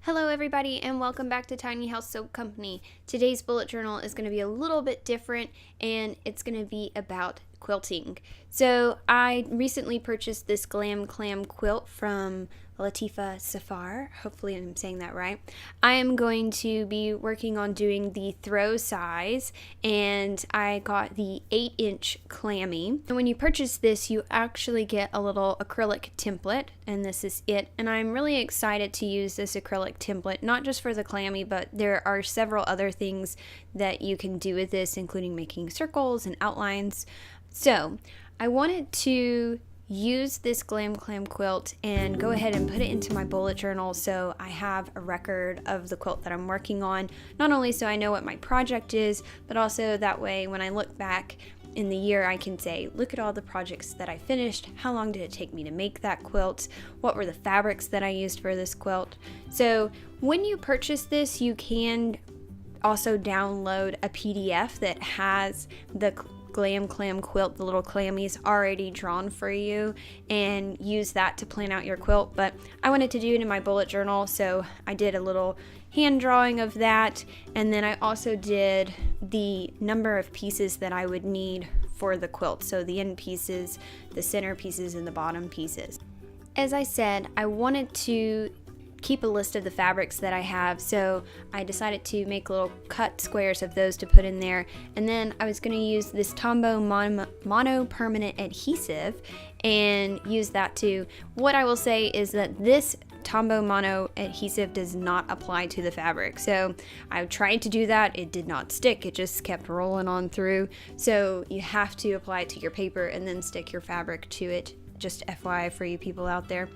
Hello everybody and welcome back to Tiny House Soap Company. Today's bullet journal is going to be a little bit different and it's going to be about quilting. So I recently purchased this Glam quilt from Latifa Safar. Hopefully I'm saying that right. I am going to be working on doing the throw size and I got the 8-inch clammy. And when you purchase this you actually get a little acrylic template and this is it. And I'm really excited to use this acrylic template, not just for the clammy, but there are several other things that you can do with this, including making circles and outlines. So I wanted to use this Glam quilt and go ahead and put it into my bullet journal so I have a record of the quilt that I'm working on, not only so I know what my project is, but also that way when I look back in the year I can say, look at all the projects that I finished, how long did it take me to make that quilt, what were the fabrics that I used for this quilt. So when you purchase this, you can also download a PDF that has the Glam quilt, the little clammies already drawn for you, and use that to plan out your quilt. But I wanted to do it in my bullet journal, so I did a little hand drawing of that, and then I also did the number of pieces that I would need for the quilt, so the end pieces, the center pieces, and the bottom pieces. As I said, I wanted to keep a list of the fabrics that I have, so I decided to make little cut squares of those to put in there, and then I was going to use this Tombow Mono Permanent Adhesive and use that too. What I will say is that this Tombow Mono adhesive does not apply to the fabric, so I tried to do that, it did not stick, it just kept rolling on through, so you have to apply it to your paper and then stick your fabric to it. Just FYI for you people out there.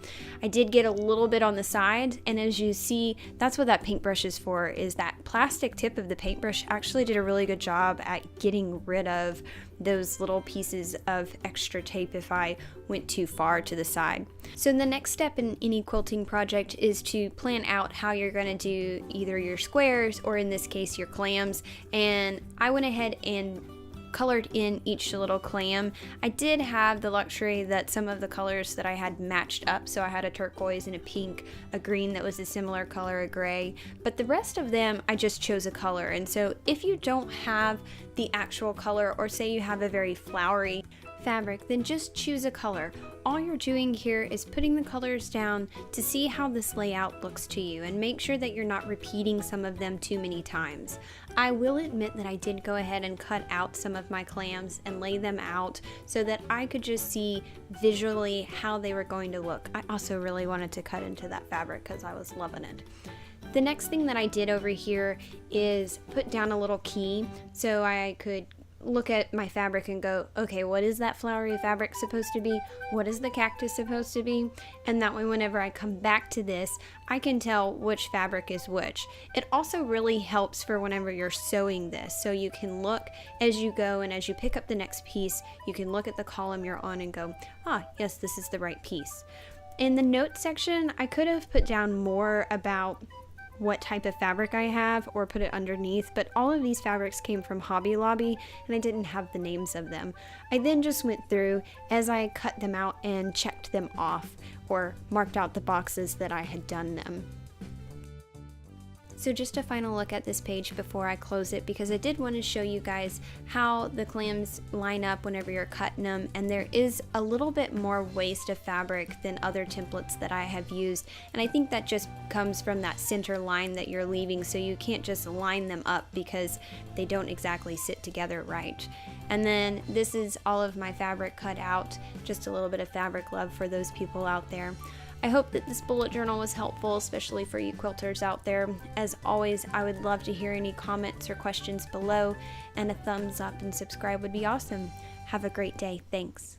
I did get a little bit on the side, and as you see, that's what that paintbrush is for, is that plastic tip of the paintbrush actually did a really good job at getting rid of those little pieces of extra tape if I went too far to the side. So the next step in any quilting project is to plan out how you're going to do either your squares or in this case your clams, and I went ahead and colored in each little clam. I did have the luxury that some of the colors that I had matched up, so I had a turquoise and a pink, a green that was a similar color, a gray, but the rest of them I just chose a color. And so if you don't have the actual color, or say you have a very flowery fabric, then just choose a color. All you're doing here is putting the colors down to see how this layout looks to you, and make sure that you're not repeating some of them too many times. I will admit that I did go ahead and cut out some of my clams and lay them out so that I could just see visually how they were going to look. I also really wanted to cut into that fabric because I was loving it. The next thing that I did over here is put down a little key so I could look at my fabric and go, okay, what is that flowery fabric supposed to be? What is the cactus supposed to be? And that way whenever I come back to this, I can tell which fabric is which. It also really helps for whenever you're sewing this, so you can look as you go, and as you pick up the next piece, you can look at the column you're on and go, ah, yes, this is the right piece. In the notes section, I could have put down more about what type of fabric I have or put it underneath, but all of these fabrics came from Hobby Lobby and I didn't have the names of them. I then just went through as I cut them out and checked them off or marked out the boxes that I had done them. So just a final look at this page before I close it, because I did want to show you guys how the clams line up whenever you're cutting them, and there is a little bit more waste of fabric than other templates that I have used, and I think that just comes from that center line that you're leaving, so you can't just line them up because they don't exactly sit together right. And then this is all of my fabric cut out, just a little bit of fabric love for those people out there. I hope that this bullet journal was helpful, especially for you quilters out there. As always, I would love to hear any comments or questions below, and a thumbs up and subscribe would be awesome. Have a great day. Thanks.